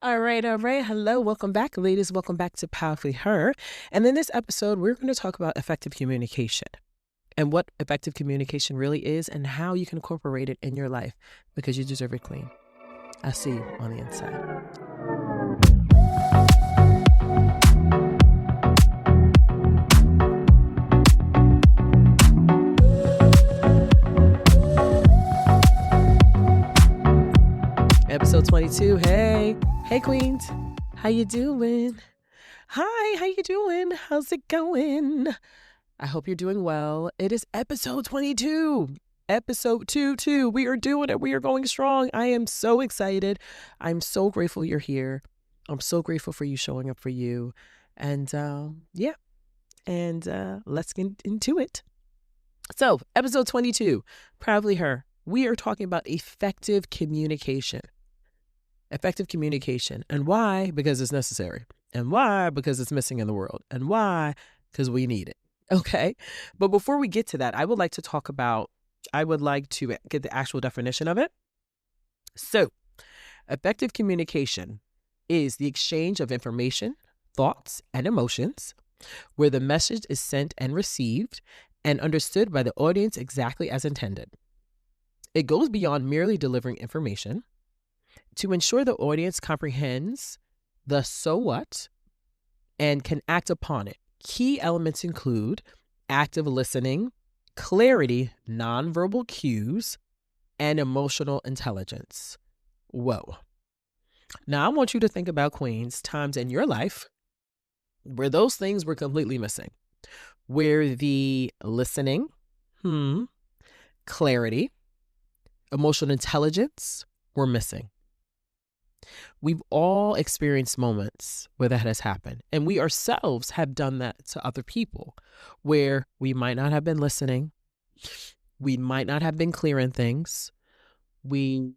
All right. Hello. Welcome back, ladies. Welcome back to Powerfully Her. And in this episode, we're going to talk about effective communication and what effective communication really is and how you can incorporate it in your life because you deserve it, Queen. I'll see you on the inside. Episode 22. Hey, Queens. How you doing? Hi, how you doing? How's it going? I hope you're doing well. It is episode 22. Episode 22. We are doing it. We are going strong. I am so excited. I'm so grateful you're here. I'm so grateful for you showing up for you. And let's get into it. So, episode 22, Proudly Her. We are talking about effective communication. Effective communication. And why? Because it's necessary. And why? Because it's missing in the world. And why? Because we need it. Okay. But before we get to that, I would like to get the actual definition of it. So, effective communication is the exchange of information, thoughts, and emotions where the message is sent and received and understood by the audience exactly as intended. It goes beyond merely delivering information to ensure the audience comprehends the so what and can act upon it. Key elements include active listening, clarity, nonverbal cues, and emotional intelligence. Whoa. Now, I want you to think about, Queens, times in your life where those things were completely missing, where the listening, clarity, emotional intelligence were missing. We've all experienced moments where that has happened, and we ourselves have done that to other people where we might not have been listening. We might not have been clear in things. We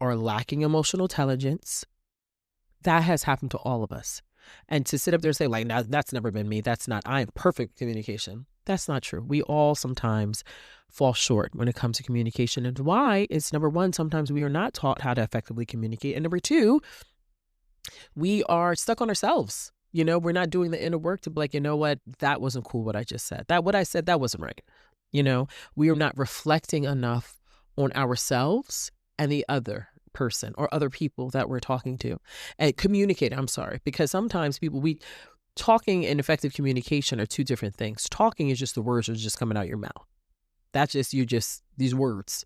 are lacking emotional intelligence. That has happened to all of us. And to sit up there and say, like, no, that's never been me. I am perfect communication. That's not true. We all sometimes fall short when it comes to communication. And why? It's number one, sometimes we are not taught how to effectively communicate. And number two, we are stuck on ourselves. We're not doing the inner work to be like, you know what? That wasn't cool what I just said. What I said, that wasn't right. We are not reflecting enough on ourselves and the other person or other people that we're talking to and communicate. I'm sorry, because sometimes talking and effective communication are two different things. Talking is just the words that are just coming out your mouth. That's just these words.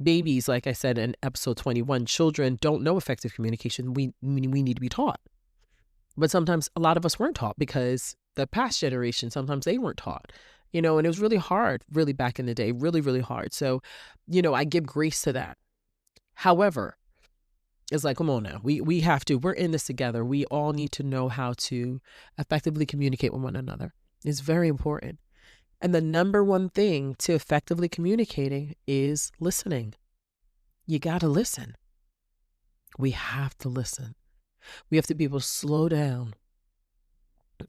Babies, like I said in episode 21, children don't know effective communication. We need to be taught. But sometimes a lot of us weren't taught because the past generation, sometimes they weren't taught. And it was really hard, really back in the day, really, really hard. So, I give grace to that. However, it's like, come on now, we're in this together. We all need to know how to effectively communicate with one another. It's very important. And the number one thing to effectively communicating is listening. You got to listen. We have to listen. We have to be able to slow down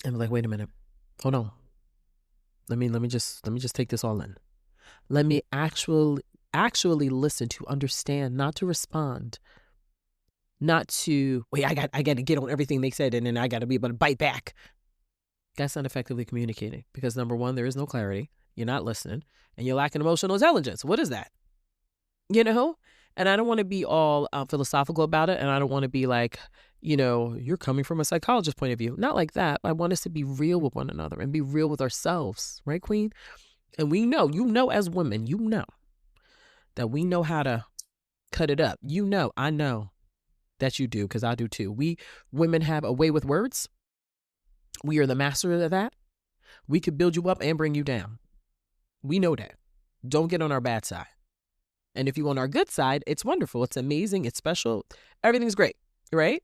and be like, wait a minute, hold on. Let me just take this all in. Let me actually listen, to understand, not to respond, not to wait. I got to get on everything they said, and then I got to be able to bite back. That's not effectively communicating because number one, there is no clarity. You're not listening, and you're lacking emotional intelligence. What is that? And I don't want to be all philosophical about it, and I don't want to be like, you're coming from a psychologist point of view. Not like that. I want us to be real with one another and be real with ourselves, right, Queen? And we know, as women, that we know how to cut it up. I know that you do because I do too. We women have a way with words. We are the master of that. We could build you up and bring you down. We know that. Don't get on our bad side. And if you're on our good side, it's wonderful. It's amazing. It's special. Everything's great, right?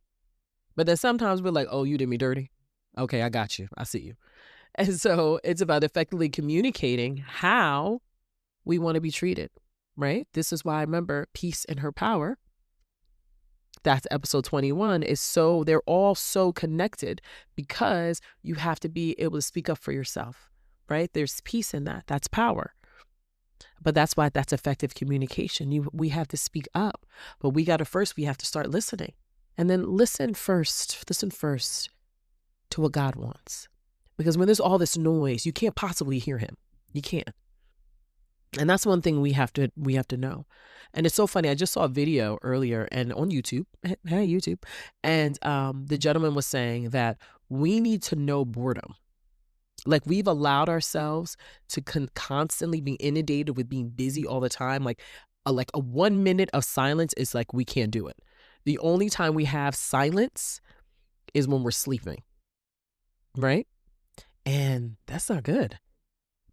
But then sometimes we're like, oh, you did me dirty. Okay, I got you. I see you. And so it's about effectively communicating how we want to be treated, right? This is why I remember Peace and Her Power. That's episode 21 they're all so connected because you have to be able to speak up for yourself, right? There's peace in that. That's power. But that's why that's effective communication. We have to speak up, but we have to start listening. And then listen first to what God wants. Because when there's all this noise, you can't possibly hear him. You can't. And that's one thing we have to know. And it's so funny. I just saw a video earlier and on YouTube, hey YouTube, and the gentleman was saying that we need to know boredom. Like we've allowed ourselves to constantly be inundated with being busy all the time. Like a 1 minute of silence is like we can't do it. The only time we have silence is when we're sleeping, right? And that's not good.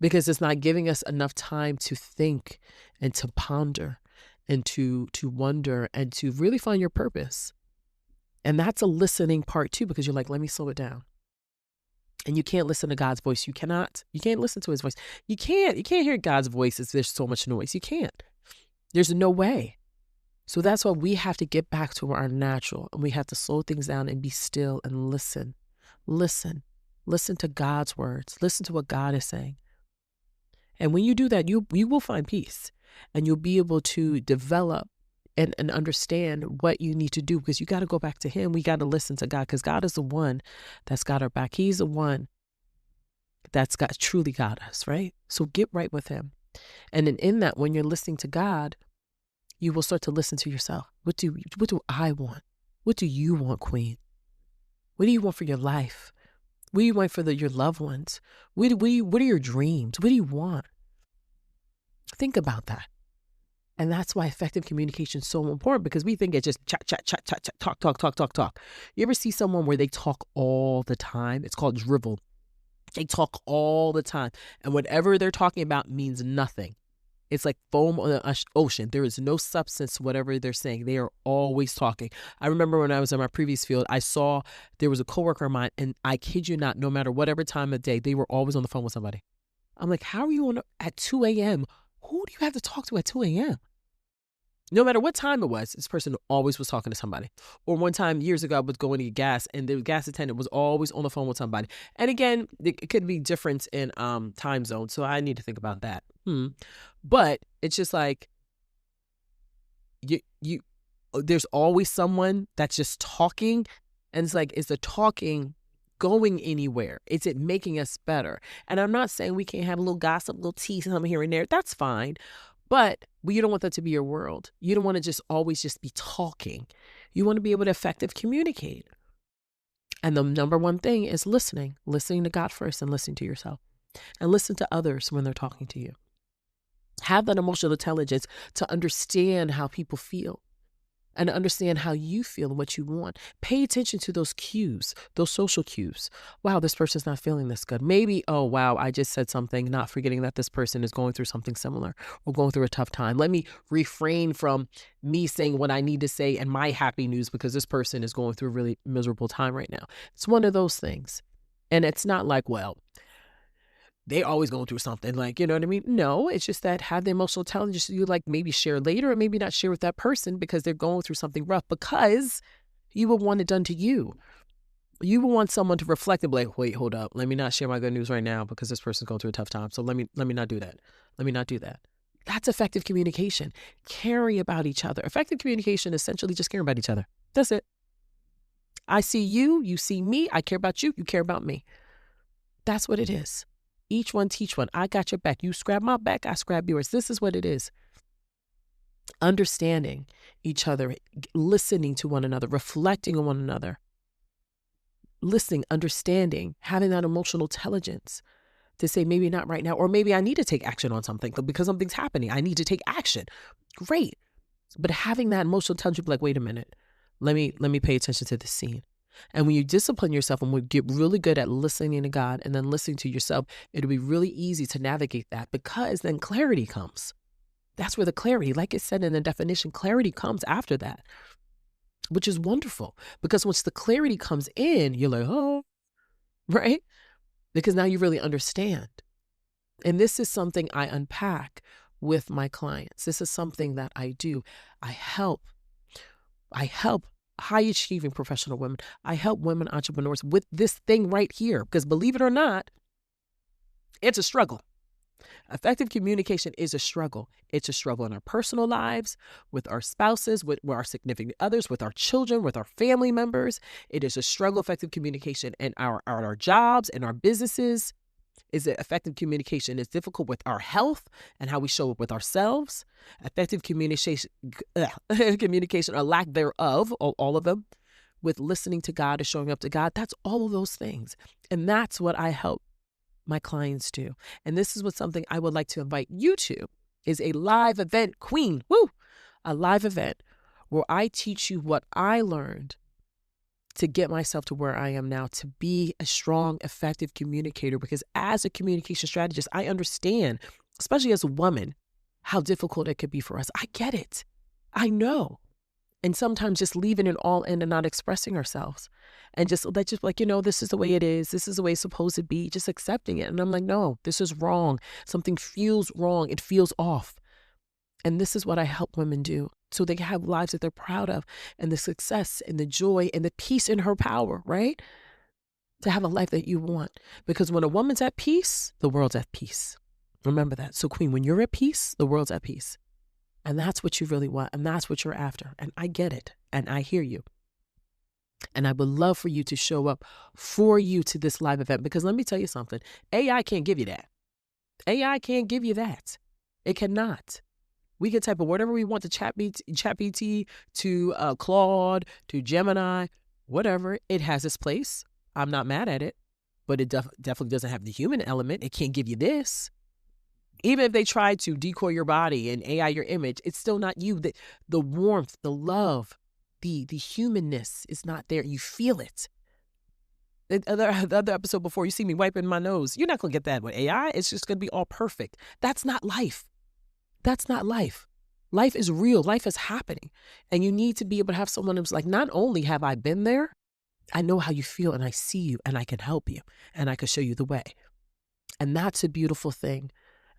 Because it's not giving us enough time to think and to ponder and to wonder and to really find your purpose. And that's a listening part too, because you're like, let me slow it down. And you can't listen to God's voice. You can't listen to his voice. You can't hear God's voice if there's so much noise. You can't. There's no way. So that's why we have to get back to our natural, and we have to slow things down and be still and listen. Listen to God's words. Listen to what God is saying. And when you do that, you will find peace, and you'll be able to develop and understand what you need to do, because you got to go back to him. We got to listen to God, because God is the one that's got our back. He's the one that's truly got us, right? So get right with him. And then in that, when you're listening to God, you will start to listen to yourself. What do I want? What do you want, Queen? What do you want for your life? What do you want for your loved ones? What are your dreams? What do you want? Think about that. And that's why effective communication is so important, because we think it's just chat, talk. You ever see someone where they talk all the time? It's called drivel. They talk all the time. And whatever they're talking about means nothing. It's like foam on the ocean. There is no substance to whatever they're saying. They are always talking. I remember when I was in my previous field, I saw there was a coworker of mine, and I kid you not, no matter whatever time of day, they were always on the phone with somebody. I'm like, how are you at 2 a.m.? Who do you have to talk to at 2 a.m.? No matter what time it was, this person always was talking to somebody. Or one time years ago, I was going to get gas, and the gas attendant was always on the phone with somebody. And again, it could be difference in time zone, so I need to think about that. But it's just like you there's always someone that's just talking, and it's like, is the talking going anywhere? Is it making us better? And I'm not saying we can't have a little gossip, a little tea, something here and there. That's fine. But you don't want that to be your world. You don't want to just always just be talking. You want to be able to effectively communicate. And the number one thing is listening to God first, and listening to yourself, and listen to others when they're talking to you. Have that emotional intelligence to understand how people feel, and understand how you feel and what you want. Pay attention to those cues, those social cues. Wow, this person's not feeling this good. Maybe, oh, wow, I just said something, not forgetting that this person is going through something similar or going through a tough time. Let me refrain from me saying what I need to say and my happy news, because this person is going through a really miserable time right now. It's one of those things. And it's not like, well, they always going through something, like, you know what I mean? No, it's just that have the emotional intelligence you like maybe share later, or maybe not share with that person because they're going through something rough, because you would want it done to you. You would want someone to reflect and be like, wait, hold up. Let me not share my good news right now because this person's going through a tough time. So let me not do that. Let me not do that. That's effective communication. Caring about each other. Effective communication is essentially just caring about each other. That's it. I see you, you see me. I care about you, you care about me. That's what it is. Each one teach one. I got your back. You scrap my back, I scrap yours. This is what it is. Understanding each other, listening to one another, reflecting on one another, listening, understanding, having that emotional intelligence to say maybe not right now, or maybe I need to take action on something because something's happening. I need to take action. Great. But having that emotional intelligence, like, wait a minute, let me pay attention to this scene. And when you discipline yourself and we get really good at listening to God and then listening to yourself, it'll be really easy to navigate that, because then clarity comes. That's where the clarity, like it said in the definition, clarity comes after that, which is wonderful, because once the clarity comes in, you're like, oh, right? Because now you really understand. And this is something I unpack with my clients. This is something that I do. I help high achieving professional women. I help women entrepreneurs with this thing right here, because believe it or not, it's a struggle. Effective communication is a struggle. It's a struggle in our personal lives, with our spouses, with our significant others, with our children, with our family members. It is a struggle, effective communication in our jobs and our businesses. Is it effective communication is difficult with our health and how we show up with ourselves? Effective communication, communication or lack thereof, all of them, with listening to God or showing up to God. That's all of those things. And that's what I help my clients do. And this is what something I would like to invite you to is a live event, Queen, a live event where I teach you what I learned to get myself to where I am now, to be a strong, effective communicator. Because as a communication strategist, I understand, especially as a woman, how difficult it could be for us. I get it. I know. And sometimes just leaving it all in and not expressing ourselves and just like, this is the way it is. This is the way it's supposed to be, just accepting it. And I'm like, no, this is wrong. Something feels wrong. It feels off. And this is what I help women do so they can have lives that they're proud of and the success and the joy and the peace in her power, right? To have a life that you want. Because when a woman's at peace, the world's at peace. Remember that. So Queen, when you're at peace, the world's at peace. And that's what you really want. And that's what you're after. And I get it. And I hear you. And I would love for you to show up for you to this live event. Because let me tell you something. AI can't give you that. AI can't give you that. It cannot. We can type of whatever we want to ChatGPT, to Claude, to Gemini, whatever. It has its place. I'm not mad at it. But it definitely doesn't have the human element. It can't give you this. Even if they try to decoy your body and AI your image, it's still not you. The warmth, the love, the humanness is not there. You feel it. The other episode before, you see me wiping my nose. You're not going to get that with AI. It's just going to be all perfect. That's not life. That's not life. Life is real. Life is happening. And you need to be able to have someone who's like, not only have I been there, I know how you feel and I see you and I can help you and I can show you the way. And that's a beautiful thing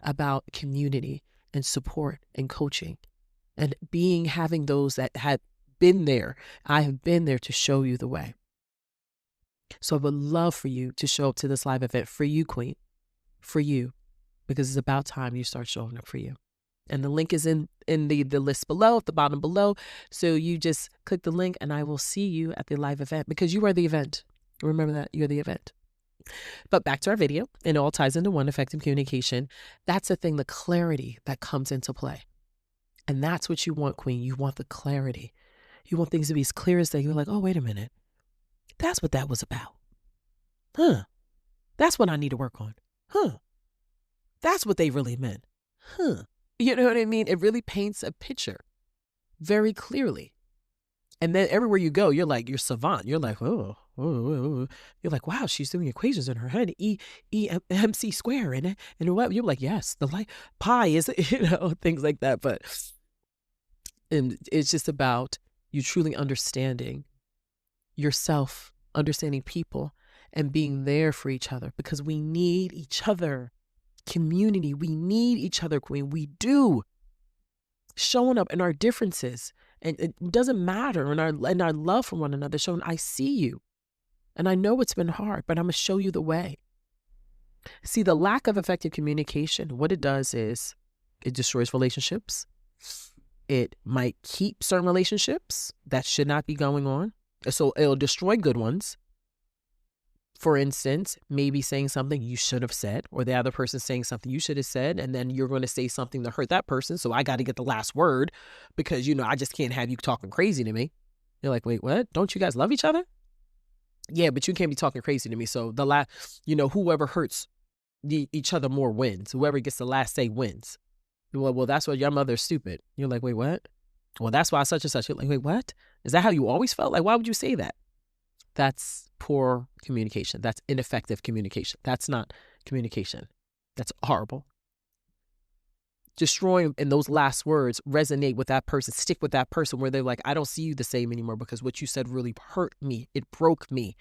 about community and support and coaching and having those that have been there. I have been there to show you the way. So I would love for you to show up to this live event for you, Queen, for you, because it's about time you start showing up for you. And the link is in the list below, at the bottom below. So you just click the link and I will see you at the live event because you are the event. Remember that, you're the event. But back to our video, and it all ties into one, effective communication. That's the thing, the clarity that comes into play. And that's what you want, Queen. You want the clarity. You want things to be as clear as day. You're like, oh, wait a minute. That's what that was about. Huh. That's what I need to work on. Huh. That's what they really meant. Huh. You know what I mean? It really paints a picture very clearly. And then everywhere you go, you're savant. You're like, oh. You're like, wow, she's doing equations in her head. MC square in it. And what? You're like, yes, the light pi is, things like that. But it's just about you truly understanding yourself, understanding people, and being there for each other because we need each other. Community, we need each other, Queen. We do. Showing up in our differences. And it doesn't matter in our love for one another, showing I see you. And I know it's been hard, but I'm going to show you the way. See, the lack of effective communication, what it does is it destroys relationships. It might keep certain relationships that should not be going on. So it'll destroy good ones. For instance, maybe saying something you should have said, or the other person saying something you should have said, and then you're going to say something to hurt that person. So I got to get the last word because, I just can't have you talking crazy to me. You're like, wait, what? Don't you guys love each other? Yeah, but you can't be talking crazy to me. So whoever hurts each other more wins. Whoever gets the last say wins. Well, that's why your mother's stupid. You're like, wait, what? Well, that's why such and such. You're like, wait, what? Is that how you always felt? Like, why would you say that? That's poor communication. That's ineffective communication. That's not communication. That's horrible. Destroying in those last words resonate with that person, stick with that person where they're like, I don't see you the same anymore because what you said really hurt me. It broke me.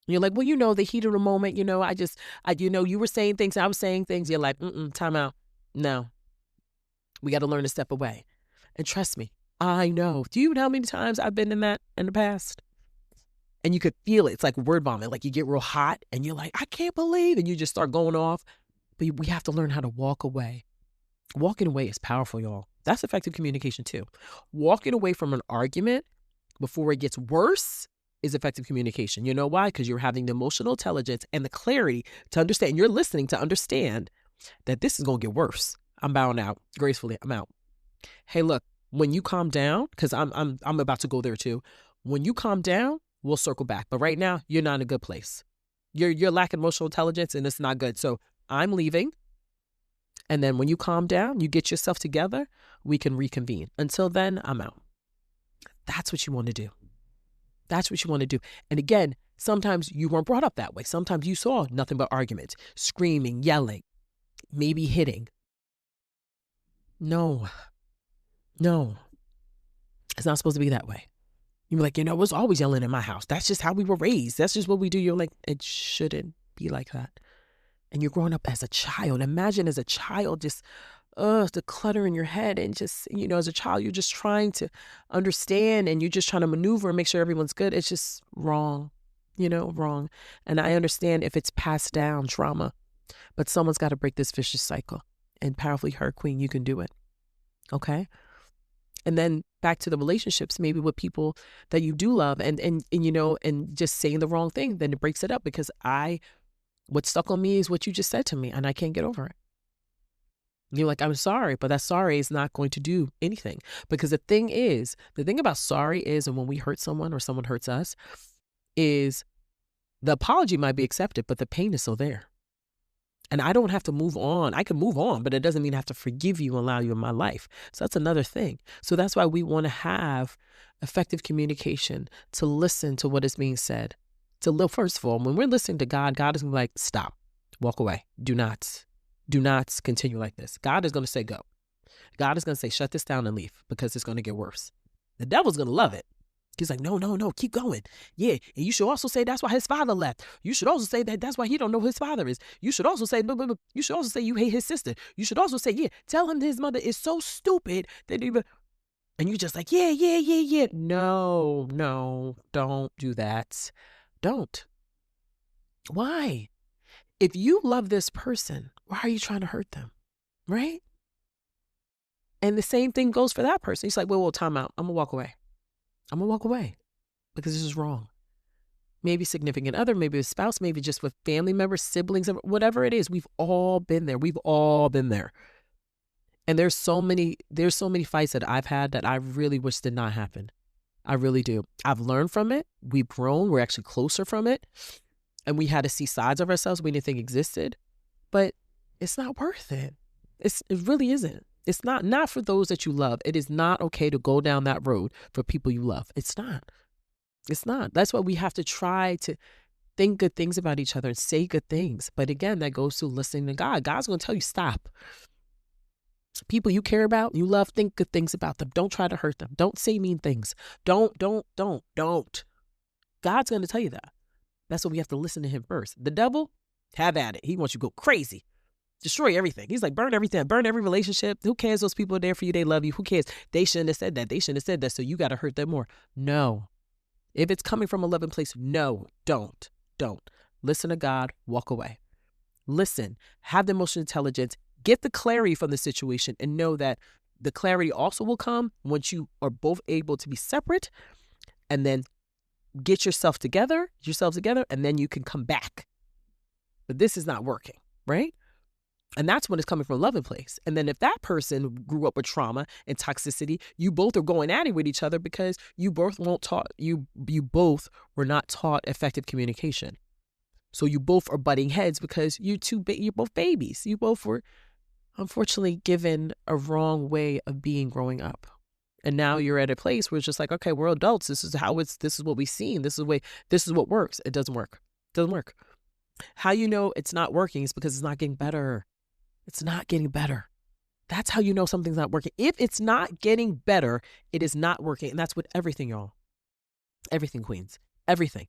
And you're like, well, the heat of the moment, you were saying things, I was saying things. You're like, time out. No, we got to learn to step away. And trust me, I know. Do you know how many times I've been in that in the past? And you could feel it. It's like word vomit. Like you get real hot and you're like, I can't believe. And you just start going off But we have to learn how to walk away. Walking away is powerful, y'all. That's effective communication too. Walking away from an argument before it gets worse is effective communication. You know why? Because you're having the emotional intelligence and the clarity to understand. You're listening to understand that this is going to get worse. I'm bowing out gracefully. I'm out. Hey, look, when you calm down, because I'm about to go there too. When you calm down, we'll circle back. But right now, you're not in a good place. You're lacking emotional intelligence, and it's not good. So I'm leaving. And then when you calm down, you get yourself together, we can reconvene. Until then, I'm out. That's what you want to do. That's what you want to do. And again, sometimes you weren't brought up that way. Sometimes you saw nothing but arguments, screaming, yelling, maybe hitting. No. It's not supposed to be that way. You're like, it was always yelling in my house. That's just how we were raised. That's just what we do. You're like, it shouldn't be like that. And you're growing up as a child. Imagine as a child, just the clutter in your head, and just, as a child, you're just trying to understand, and you're just trying to maneuver and make sure everyone's good. It's just wrong, wrong. And I understand if it's passed down trauma, but someone's got to break this vicious cycle. And powerfully her, Queen, you can do it. Okay. And then back to the relationships, maybe with people that you do love, and just saying the wrong thing, then it breaks it up, because what stuck on me is what you just said to me, and I can't get over it. You're like, I'm sorry, but that sorry is not going to do anything. Because the thing about sorry is, and when we hurt someone or someone hurts us, is the apology might be accepted, but the pain is still there. And I don't have to move on. I can move on, but it doesn't mean I have to forgive you and allow you in my life. So that's another thing. So that's why we want to have effective communication, to listen to what is being said. First of all, when we're listening to God, God is going to be like, stop, walk away. Do not continue like this. God is going to say, go. God is going to say, shut this down and leave, because it's going to get worse. The devil's going to love it. He's like, no, keep going. Yeah. And you should also say that's why his father left. You should also say that that's why he don't know who his father is. You should also say, you should also say you hate his sister. You should also say, yeah, tell him that his mother is so stupid that and you're just like, yeah. No, don't do that. Don't. Why? If you love this person, why are you trying to hurt them? Right? And the same thing goes for that person. He's like, well, time out. I'm going to walk away. Because this is wrong. Maybe significant other, maybe a spouse, maybe just with family members, siblings, whatever it is. We've all been there. And there's so many fights that I've had that I really wish did not happen. I really do. I've learned from it. We've grown. We're actually closer from it. And we had to see sides of ourselves we didn't think existed. But it's not worth it. It really isn't. It's not for those that you love. It is not okay to go down that road for people you love. It's not. That's why we have to try to think good things about each other and say good things. But again, that goes to listening to God. God's going to tell you, stop. People you care about, you love, think good things about them. Don't try to hurt them. Don't say mean things. Don't. God's going to tell you that. That's why we have to listen to him first. The devil, have at it. He wants you to go crazy. Destroy everything. He's like, burn everything. Burn every relationship. Who cares? Those people are there for you. They love you. Who cares? They shouldn't have said that. So you got to hurt them more. No. If it's coming from a loving place, no, don't. Listen to God. Walk away. Listen. Have the emotional intelligence. Get the clarity from the situation, and know that the clarity also will come once you are both able to be separate, and then get yourselves together, and then you can come back. But this is not working, right? And that's when it's coming from a loving place. And then if that person grew up with trauma and toxicity, you both are going at it with each other because you both both were not taught effective communication. So you both are butting heads because you're both babies. You both were unfortunately given a wrong way of being growing up. And now you're at a place where it's just like, okay, we're adults. This is what we've seen. This is what works. It doesn't work. How you know it's not working is because it's not getting better. It's not getting better. That's how you know something's not working. If it's not getting better, it is not working. And that's with everything, y'all. Everything, queens. Everything.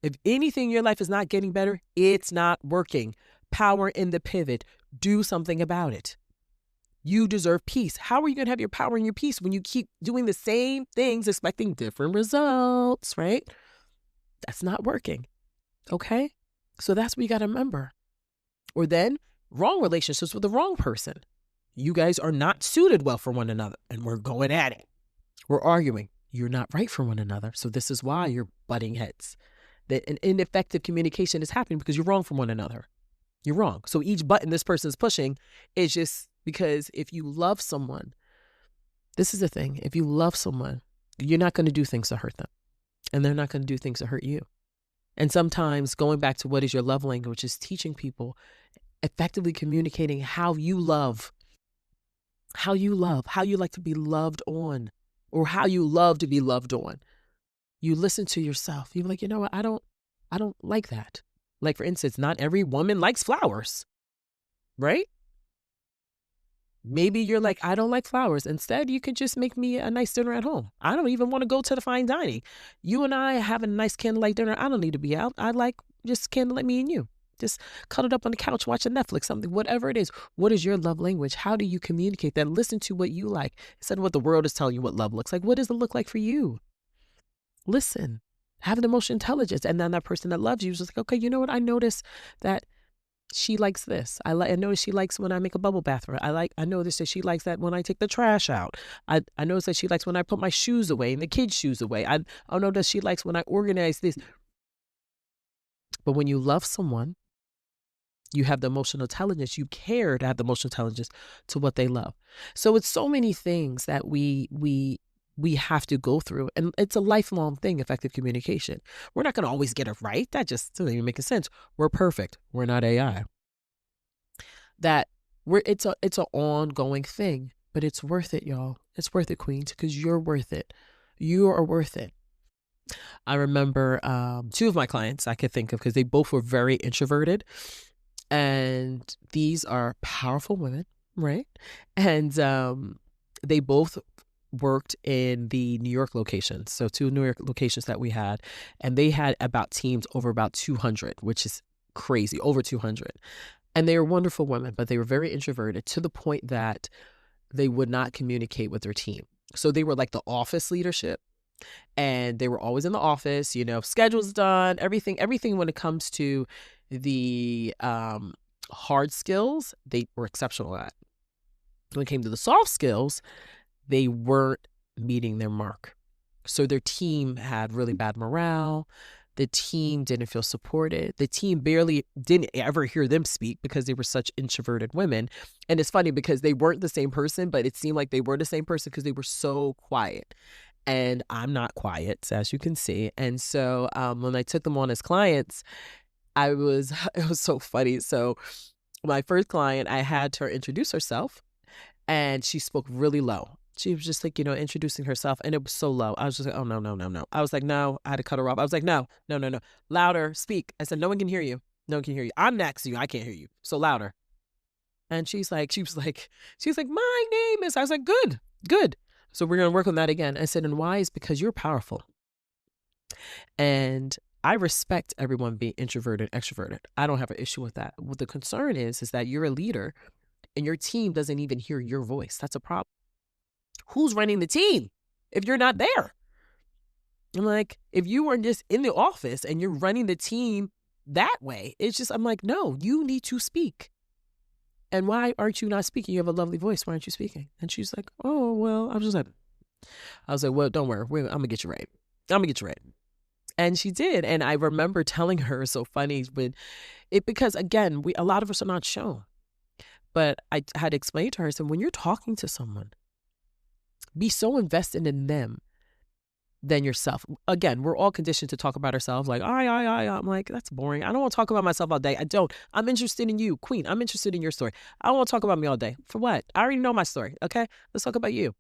If anything in your life is not getting better, it's not working. Power in the pivot. Do something about it. You deserve peace. How are you going to have your power and your peace when you keep doing the same things, expecting different results, right? That's not working. Okay? So that's what you got to remember. Or then wrong relationships with the wrong person. You guys are not suited well for one another, and we're going at it. We're arguing. You're not right for one another. So this is why you're butting heads. That an ineffective communication is happening because you're wrong for one another. You're wrong. So each button this person's pushing is just because if you love someone, this is the thing. If you love someone, you're not going to do things to hurt them. And they're not going to do things to hurt you. And sometimes going back to what is your love language is teaching people, effectively communicating how you like to be loved on, or how you love to be loved on. You listen to yourself. You're like, you know what? I don't like that. Like, for instance, not every woman likes flowers, right? Maybe you're like, I don't like flowers. Instead, you could just make me a nice dinner at home. I don't even want to go to the fine dining. You and I having a nice candlelight dinner. I don't need to be out. I like just candlelight, me and you. Just cuddled up on the couch, watching Netflix, something, whatever it is. What is your love language? How do you communicate that? Listen to what you like instead of what the world is telling you what love looks like. What does it look like for you? Listen, have an emotional intelligence. And then that person that loves you is just like, okay, you know what? I notice that she likes this. I notice she likes when I make a bubble bath for her. I notice that she likes that when I take the trash out. I notice that she likes when I put my shoes away and the kids' shoes away. I know that she likes when I organize this. But when you love someone, you have the emotional intelligence. You care to have the emotional intelligence to what they love. So it's so many things that we have to go through. And it's a lifelong thing, effective communication. We're not going to always get it right. That just doesn't even make sense. We're perfect. We're not AI. It's an ongoing thing, but it's worth it, y'all. It's worth it, queens, because you're worth it. You are worth it. I remember two of my clients I could think of because they both were very introverted. And these are powerful women, right? And they both worked in the New York locations. So 2 New York locations that we had. And they had about teams over about 200, which is crazy, over 200. And they were wonderful women, but they were very introverted to the point that they would not communicate with their team. So they were like the office leadership. And they were always in the office, schedules done, everything when it comes to the hard skills, they were exceptional at. When it came to the soft skills, they weren't meeting their mark. So their team had really bad morale. The team didn't feel supported. The team barely didn't ever hear them speak because they were such introverted women. And it's funny because they weren't the same person, but it seemed like they were the same person because they were so quiet. And I'm not quiet, as you can see. And so when I took them on as clients, it was so funny. So my first client, I had her introduce herself, and she spoke really low. She was just like, introducing herself, and it was so low. I was just like, oh, no. I was like, no. I had to cut her off. I was like, no. Louder, speak. I said, no one can hear you. No one can hear you. I'm next to you. I can't hear you. So louder. And she was like, my name is, I was like, good. So we're going to work on that again. I said, and why? Is because you're powerful. And I respect everyone being introverted, extroverted. I don't have an issue with that. What the concern is that you're a leader and your team doesn't even hear your voice. That's a problem. Who's running the team if you're not there? I'm like, if you were just in the office and you're running the team that way, I'm like, no, you need to speak. And why aren't you not speaking? You have a lovely voice. Why aren't you speaking? And she's like, oh, well, I was like, well, don't worry. I'm going to get you right. And she did. And I remember telling her, so funny, because again, a lot of us are not shown. But I had explained to her, so when you're talking to someone, be so invested in them than yourself. Again, we're all conditioned to talk about ourselves like, I. I'm like, that's boring. I don't want to talk about myself all day. I don't. I'm interested in you, queen. I'm interested in your story. I don't want to talk about me all day. For what? I already know my story. Okay, let's talk about you.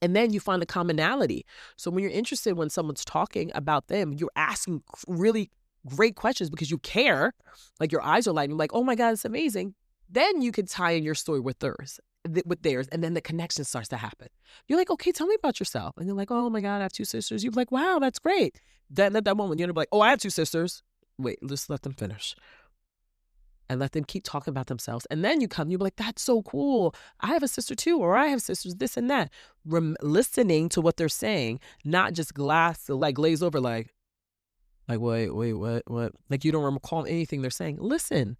And then you find a commonality. So when you're interested, when someone's talking about them, you're asking really great questions because you care. Like your eyes are lighting, like, oh my God, it's amazing. Then you can tie in your story with theirs. And then the connection starts to happen. You're like, okay, tell me about yourself. And you're like, oh my God, I have 2 sisters. You're like, wow, that's great. Then at that moment, you're like, oh, I have 2 sisters. Wait, let's let them finish. And let them keep talking about themselves. And then you're like, that's so cool. I have a sister too, or I have sisters, this and that. Listening to what they're saying, not just glaze over like, wait, what? Like you don't recall anything they're saying. Listen.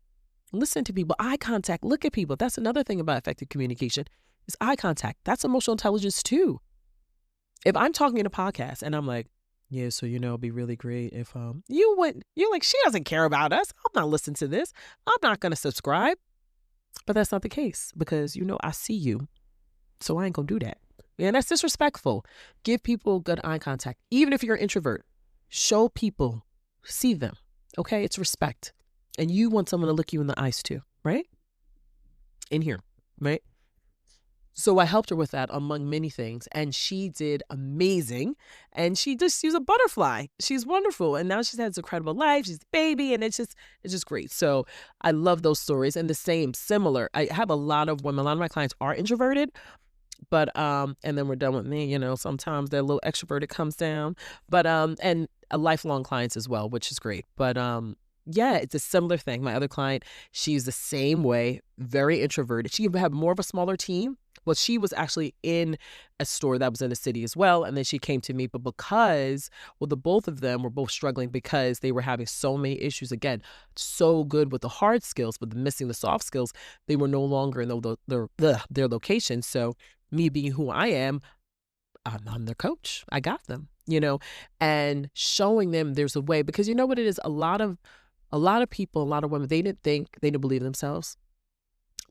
Listen to people, eye contact, look at people. That's another thing about effective communication is eye contact. That's emotional intelligence too. If I'm talking in a podcast and I'm like, yeah, so, it'd be really great if you're like, she doesn't care about us. I'm not listening to this. I'm not going to subscribe. But that's not the case because, I see you. So I ain't going to do that. And that's disrespectful. Give people good eye contact. Even if you're an introvert, show people, see them. Okay? It's respect. And you want someone to look you in the eyes too, right? In here, right? So I helped her with that among many things. And she did amazing. And she's a butterfly. She's wonderful. And now she has an incredible life. She's a baby. And it's just great. So I love those stories. And similar. I have a lot of women, a lot of my clients are introverted. But, and then we're done with me, sometimes that little extroverted comes down. But, and lifelong clients as well, which is great. But, yeah, it's a similar thing. My other client, she's the same way, very introverted. She had more of a smaller team. Well, she was actually in a store that was in the city as well. And then she came to me. But the both of them were both struggling because they were having so many issues. Again, so good with the hard skills, but missing the soft skills. They were no longer in their location. So me being who I am, I'm their coach. I got them, and showing them there's a way. Because you know what it is? A lot of people, a lot of women, they didn't believe themselves.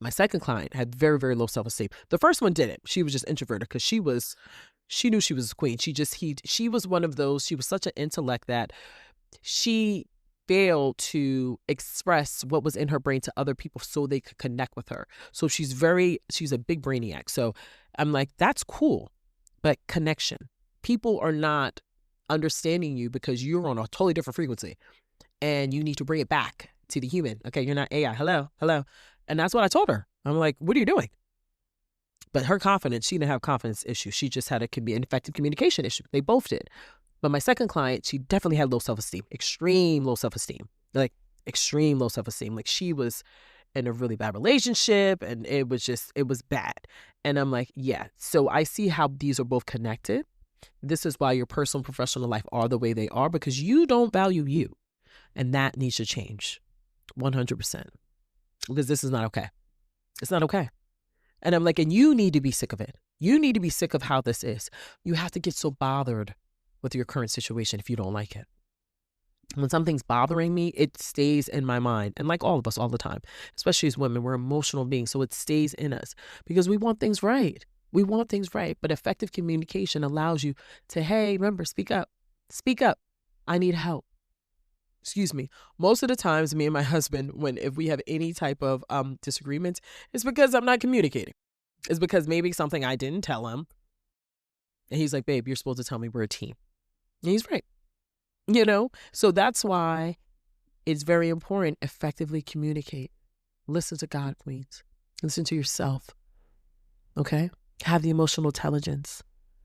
My second client had very, very low self-esteem. The first one didn't. She was just introverted because she knew she was a queen. She was one of those, she was such an intellect that she failed to express what was in her brain to other people so they could connect with her. So she's a big brainiac. So I'm like, that's cool, but connection. People are not understanding you because you're on a totally different frequency and you need to bring it back to the human. Okay, you're not AI. Hello. And that's what I told her. I'm like, what are you doing? But her confidence, she didn't have confidence issues. She just had an effective communication issue. They both did. But my second client, she definitely had low self-esteem, extreme low self-esteem, like extreme low self-esteem. Like she was in a really bad relationship and it was bad. And I'm like, yeah. So I see how these are both connected. This is why your personal and professional life are the way they are because you don't value you. And that needs to change 100%. Because this is not okay. It's not okay. And I'm like, and you need to be sick of it. You need to be sick of how this is. You have to get so bothered with your current situation if you don't like it. When something's bothering me, it stays in my mind. And like all of us all the time, especially as women, we're emotional beings. So it stays in us because we want things right. We want things right. But effective communication allows you to, hey, remember, speak up. Speak up. I need help. Excuse me. Most of the times, me and my husband, if we have any type of disagreements, it's because I'm not communicating. It's because maybe something I didn't tell him. And he's like, babe, you're supposed to tell me we're a team. And he's right. So that's why it's very important. Effectively communicate. Listen to God, queens. Listen to yourself. Okay? Have the emotional intelligence.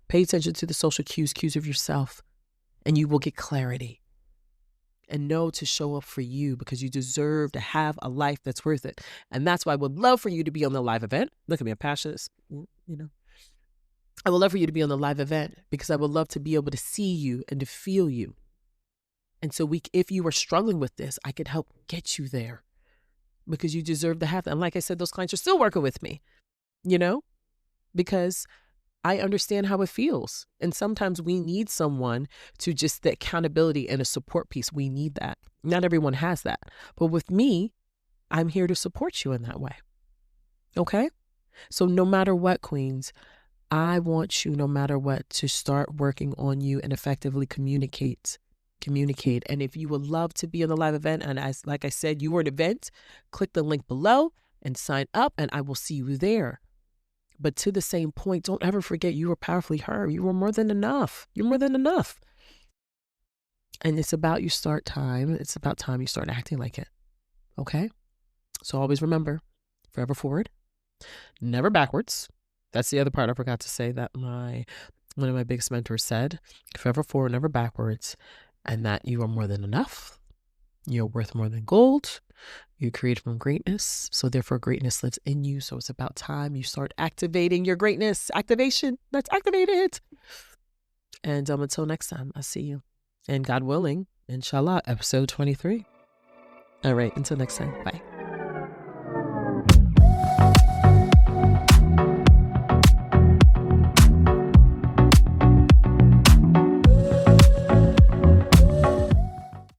Pay attention to the social cues of yourself, and you will get clarity. And know to show up for you because you deserve to have a life that's worth it. And that's why I would love for you to be on the live event. Look at me, I'm passionate, I would love for you to be on the live event because I would love to be able to see you and to feel you. And so if you are struggling with this, I could help get you there because you deserve to have that. And like I said, those clients are still working with me, because I understand how it feels. And sometimes we need someone to just the accountability and a support piece. We need that. Not everyone has that. But with me, I'm here to support you in that way. Okay? So no matter what, queens, I want you, no matter what, to start working on you and effectively communicate. And if you would love to be on the live event, and like I said, you were an event, click the link below and sign up, and I will see you there. But to the same point, don't ever forget you were powerfully heard. You were more than enough. You're more than enough. And it's about you start time. It's about time you start acting like it. Okay? So always remember, forever forward, never backwards. That's the other part I forgot to say that one of my biggest mentors said. Forever forward, never backwards. And that you are more than enough. You're worth more than gold. You create from greatness. So therefore greatness lives in you. So it's about time you start activating your greatness. Activation. Let's activate it. And until next time, I'll see you. And God willing, inshallah, episode 23. All right. Until next time. Bye.